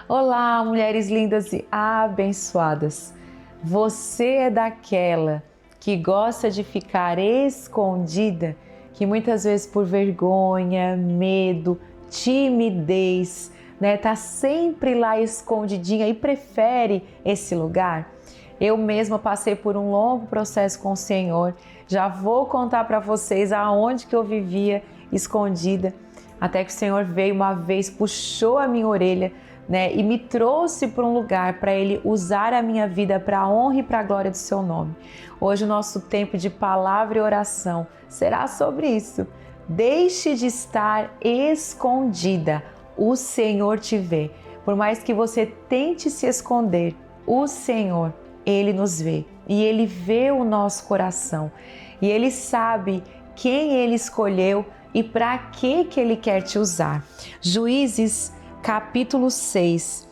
Olá, mulheres lindas e abençoadas. Você é daquela que gosta de ficar escondida, que muitas vezes por vergonha, medo, timidez, tá sempre lá escondidinha e prefere esse lugar? Eu mesma passei por um longo processo com o Senhor. Já vou contar para vocês aonde que eu vivia escondida, até que o Senhor veio uma vez, puxou a minha orelha, e me trouxe para um lugar para Ele usar a minha vida para a honra e para a glória do Seu nome. Hoje o nosso tempo de palavra e oração será sobre isso. Deixe de estar escondida, o Senhor te vê. Por mais que você tente se esconder, o Senhor, Ele nos vê e Ele vê o nosso coração e Ele sabe quem Ele escolheu e para que Ele quer te usar. Juízes capítulo 6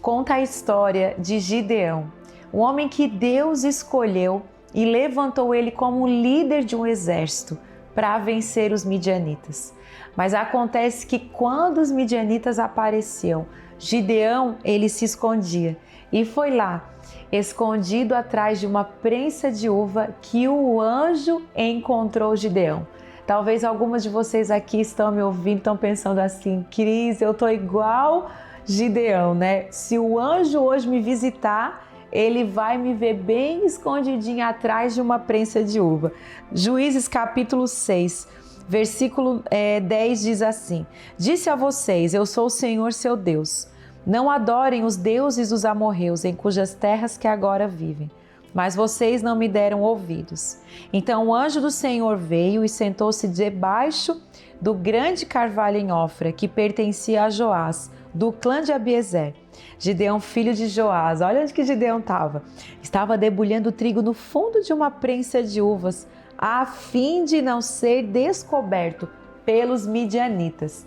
conta a história de Gideão, um homem que Deus escolheu e levantou ele como líder de um exército para vencer os midianitas. Mas acontece que quando os midianitas apareciam, Gideão ele se escondia e foi lá, escondido atrás de uma prensa de uva, que o anjo encontrou Gideão. Talvez algumas de vocês aqui estão me ouvindo, estão pensando assim: Cris, eu tô igual Gideão, Se o anjo hoje me visitar, ele vai me ver bem escondidinha atrás de uma prensa de uva. Juízes capítulo 6, versículo 10 diz assim: Disse a vocês, eu sou o Senhor seu Deus. Não adorem os deuses dos amorreus, em cujas terras que agora vivem. Mas vocês não me deram ouvidos. Então o anjo do Senhor veio e sentou-se debaixo do grande carvalho em Ofra, que pertencia a Joás, do clã de Abiezer. Gideão, filho de Joás, olha onde que Gideão estava. Estava debulhando trigo no fundo de uma prensa de uvas, a fim de não ser descoberto pelos midianitas.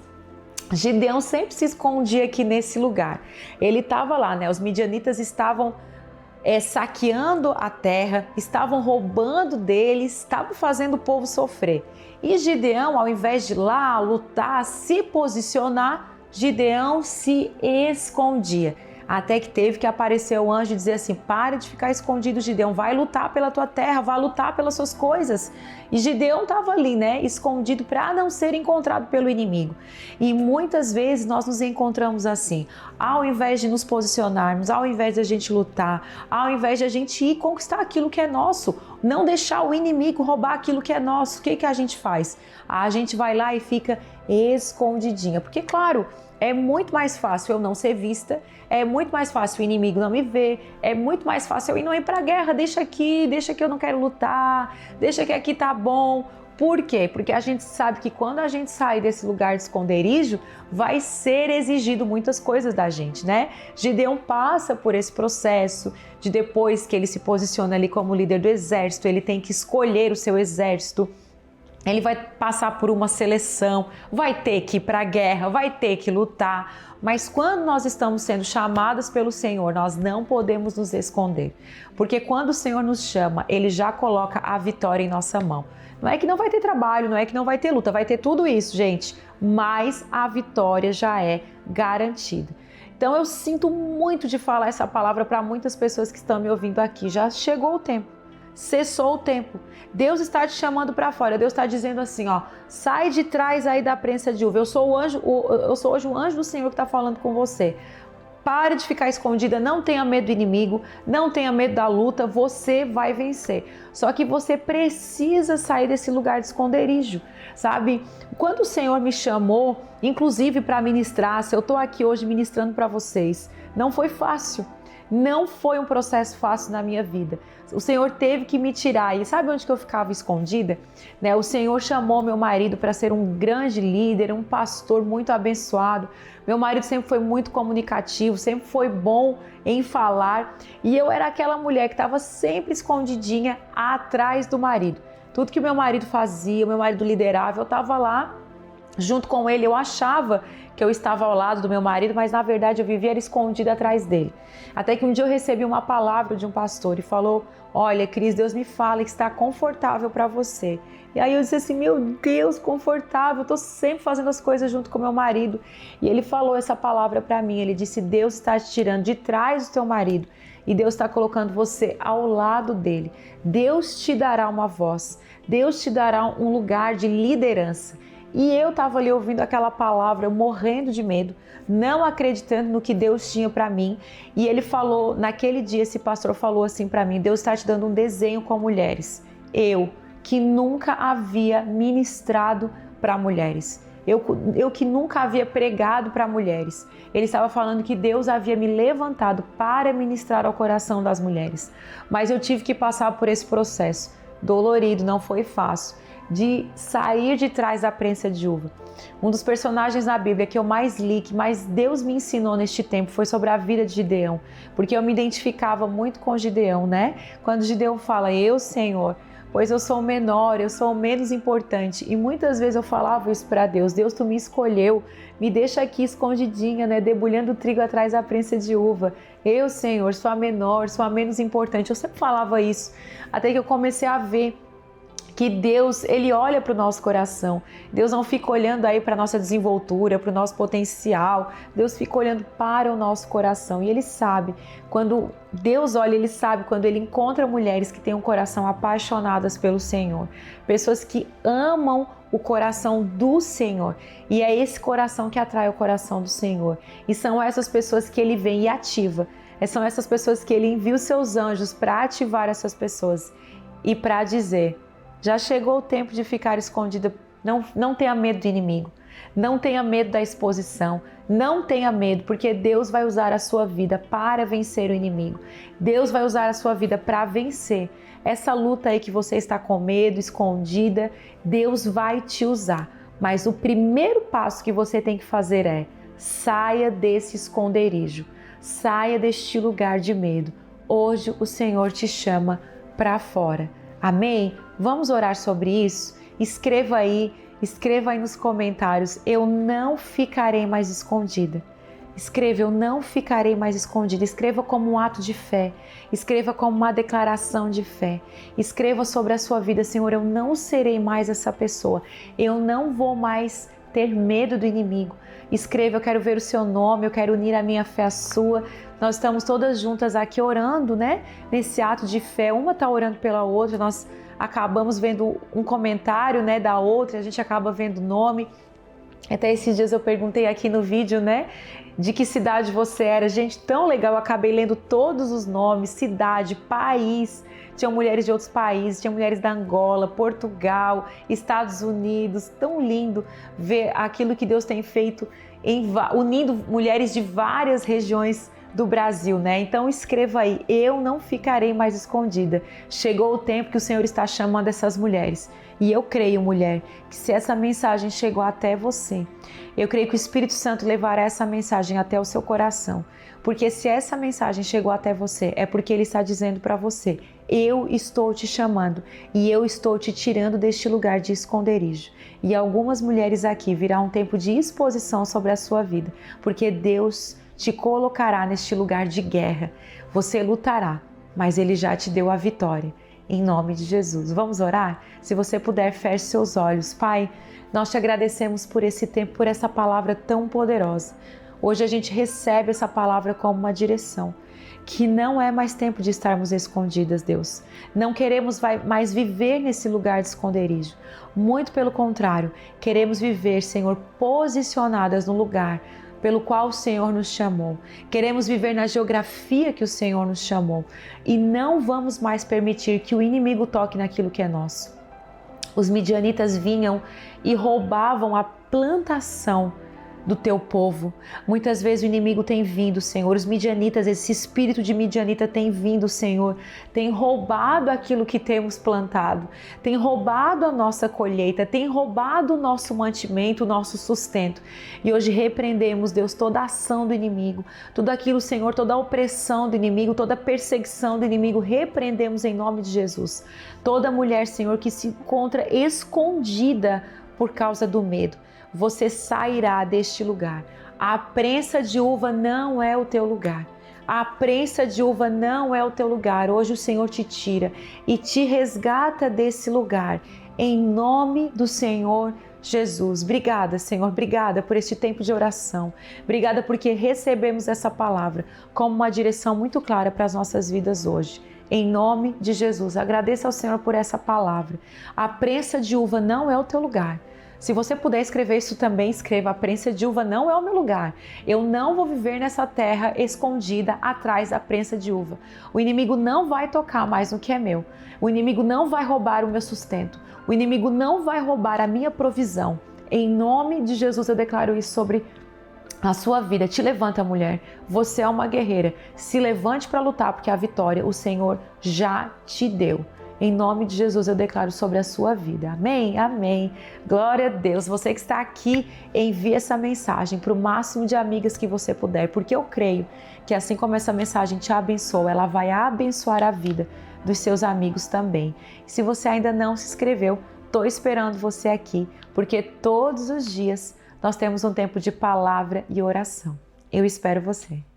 Gideão sempre se escondia aqui nesse lugar. Ele estava lá, os midianitas estavam saqueando a terra, estavam roubando deles, estavam fazendo o povo sofrer. E Gideão, ao invés de ir lá lutar, se posicionar, Gideão se escondia. Até que teve que aparecer o anjo e dizer assim: pare de ficar escondido, Gideão, vai lutar pela tua terra, vai lutar pelas suas coisas. E Gideão estava ali, escondido para não ser encontrado pelo inimigo. E muitas vezes nós nos encontramos assim, ao invés de nos posicionarmos, ao invés de a gente lutar, ao invés de a gente ir conquistar aquilo que é nosso, não deixar o inimigo roubar aquilo que é nosso, o que a gente faz? A gente vai lá e fica escondidinha, porque claro, é muito mais fácil eu não ser vista, é muito mais fácil o inimigo não me ver, é muito mais fácil eu não ir para a guerra, deixa que eu não quero lutar, deixa que aqui tá bom. Por quê? Porque a gente sabe que quando a gente sair desse lugar de esconderijo, vai ser exigido muitas coisas da gente, Gideão passa por esse processo de, depois que ele se posiciona ali como líder do exército, ele tem que escolher o seu exército. Ele vai passar por uma seleção, vai ter que ir para a guerra, vai ter que lutar. Mas quando nós estamos sendo chamados pelo Senhor, nós não podemos nos esconder. Porque quando o Senhor nos chama, Ele já coloca a vitória em nossa mão. Não é que não vai ter trabalho, não é que não vai ter luta, vai ter tudo isso, gente. Mas a vitória já é garantida. Então eu sinto muito de falar essa palavra para muitas pessoas que estão me ouvindo aqui. Já chegou o tempo. Cessou o tempo. Deus está te chamando para fora. Deus está dizendo assim, sai de trás aí da prensa de uva. Eu sou hoje o anjo do Senhor que está falando com você. Pare de ficar escondida, não tenha medo do inimigo, não tenha medo da luta, você vai vencer. Só que você precisa sair desse lugar de esconderijo, sabe? Quando o Senhor me chamou, inclusive para ministrar, se eu estou aqui hoje ministrando para vocês, não foi fácil. Não foi um processo fácil na minha vida. O Senhor teve que me tirar. E sabe onde que eu ficava escondida? O Senhor chamou meu marido para ser um grande líder, um pastor muito abençoado. Meu marido sempre foi muito comunicativo, sempre foi bom em falar. E eu era aquela mulher que estava sempre escondidinha atrás do marido. Tudo que meu marido fazia, meu marido liderava, eu estava lá Junto com ele, eu achava que eu estava ao lado do meu marido, mas na verdade eu vivia escondida atrás dele. Até que um dia eu recebi uma palavra de um pastor e falou: olha, Cris, Deus me fala que está confortável para você. E aí eu disse assim: meu Deus, confortável, eu estou sempre fazendo as coisas junto com meu marido. E ele falou essa palavra para mim, ele disse: Deus está te tirando de trás do teu marido e Deus está colocando você ao lado dele. Deus te dará uma voz, Deus te dará um lugar de liderança. E eu estava ali ouvindo aquela palavra, morrendo de medo, não acreditando no que Deus tinha para mim. E ele falou, naquele dia, esse pastor falou assim para mim: Deus está te dando um desenho com mulheres. Eu, que nunca havia ministrado para mulheres. Eu que nunca havia pregado para mulheres. Ele estava falando que Deus havia me levantado para ministrar ao coração das mulheres. Mas eu tive que passar por esse processo dolorido, não foi fácil, de sair de trás da prensa de uva. Um dos personagens na Bíblia que eu mais li, que mais Deus me ensinou neste tempo, foi sobre a vida de Gideão, porque eu me identificava muito com Gideão, né? Quando Gideão fala: eu, Senhor, pois eu sou o menor, eu sou o menos importante. E muitas vezes eu falava isso para Deus: Deus, tu me escolheu, me deixa aqui escondidinha, né, debulhando trigo atrás da prensa de uva. Eu, Senhor, sou a menor, sou a menos importante. Eu sempre falava isso, até que eu comecei a ver que Deus, Ele olha para o nosso coração. Deus não fica olhando aí para a nossa desenvoltura, para o nosso potencial. Deus fica olhando para o nosso coração. E Ele sabe, quando Deus olha, Ele sabe quando Ele encontra mulheres que têm um coração apaixonadas pelo Senhor. Pessoas que amam o coração do Senhor. E é esse coração que atrai o coração do Senhor. E são essas pessoas que Ele vem e ativa. São essas pessoas que Ele envia os seus anjos para ativar essas pessoas e para dizer: já chegou o tempo de ficar escondida. Não tenha medo do inimigo. Não tenha medo da exposição. Não tenha medo, porque Deus vai usar a sua vida para vencer o inimigo. Deus vai usar a sua vida para vencer essa luta aí que você está com medo, escondida. Deus vai te usar. Mas o primeiro passo que você tem que fazer é: saia desse esconderijo. Saia deste lugar de medo. Hoje o Senhor te chama para fora. Amém? Vamos orar sobre isso? Escreva aí nos comentários: eu não ficarei mais escondida. Escreva: eu não ficarei mais escondida. Escreva como um ato de fé. Escreva como uma declaração de fé. Escreva sobre a sua vida: Senhor, eu não serei mais essa pessoa. Eu não vou mais ter medo do inimigo. Escreva: eu quero ver o seu nome, eu quero unir a minha fé à sua. Nós estamos todas juntas aqui orando, né? Nesse ato de fé, uma está orando pela outra, nós acabamos vendo um comentário, né, da outra, a gente acaba vendo o nome. Até esses dias eu perguntei aqui no vídeo, né, de que cidade você era. Gente, tão legal, eu acabei lendo todos os nomes, cidade, país. Tinham mulheres de outros países, tinha mulheres da Angola, Portugal, Estados Unidos. Tão lindo ver aquilo que Deus tem feito, unindo mulheres de várias regiões do Brasil, né? Então escreva aí: eu não ficarei mais escondida. Chegou o tempo que o Senhor está chamando essas mulheres. E eu creio, mulher, que se essa mensagem chegou até você, eu creio que o Espírito Santo levará essa mensagem até o seu coração. Porque se essa mensagem chegou até você, é porque Ele está dizendo para você: eu estou te chamando e eu estou te tirando deste lugar de esconderijo. E algumas mulheres aqui virá um tempo de exposição sobre a sua vida, porque Deus te colocará neste lugar de guerra. Você lutará, mas Ele já te deu a vitória. Em nome de Jesus. Vamos orar? Se você puder, feche seus olhos. Pai, nós te agradecemos por esse tempo, por essa palavra tão poderosa. Hoje a gente recebe essa palavra como uma direção, que não é mais tempo de estarmos escondidas, Deus. Não queremos mais viver nesse lugar de esconderijo. Muito pelo contrário, queremos viver, Senhor, posicionadas no lugar pelo qual o Senhor nos chamou. Queremos viver na geografia que o Senhor nos chamou. E não vamos mais permitir que o inimigo toque naquilo que é nosso. Os midianitas vinham e roubavam a plantação do teu povo. Muitas vezes o inimigo tem vindo, Senhor, os midianitas, esse espírito de midianita tem vindo, Senhor, tem roubado aquilo que temos plantado, tem roubado a nossa colheita, tem roubado o nosso mantimento, o nosso sustento. E hoje repreendemos, Deus, toda a ação do inimigo, tudo aquilo, Senhor, toda a opressão do inimigo, toda a perseguição do inimigo, repreendemos em nome de Jesus. Toda mulher, Senhor, que se encontra escondida por causa do medo, você sairá deste lugar. A prensa de uva não é o teu lugar. A prensa de uva não é o teu lugar. Hoje o Senhor te tira e te resgata desse lugar. Em nome do Senhor Jesus. Obrigada, Senhor. Obrigada por este tempo de oração. Obrigada porque recebemos essa palavra como uma direção muito clara para as nossas vidas hoje. Em nome de Jesus. Agradeça ao Senhor por essa palavra. A prensa de uva não é o teu lugar. Se você puder escrever isso também, escreva: a prensa de uva não é o meu lugar. Eu não vou viver nessa terra escondida atrás da prensa de uva. O inimigo não vai tocar mais no que é meu. O inimigo não vai roubar o meu sustento. O inimigo não vai roubar a minha provisão. Em nome de Jesus eu declaro isso sobre a sua vida. Te levanta, mulher. Você é uma guerreira. Se levante para lutar, porque a vitória o Senhor já te deu. Em nome de Jesus eu declaro sobre a sua vida. Amém? Amém. Glória a Deus. Você que está aqui, envie essa mensagem para o máximo de amigas que você puder, porque eu creio que assim como essa mensagem te abençoa, ela vai abençoar a vida dos seus amigos também. Se você ainda não se inscreveu, estou esperando você aqui, porque todos os dias nós temos um tempo de palavra e oração. Eu espero você.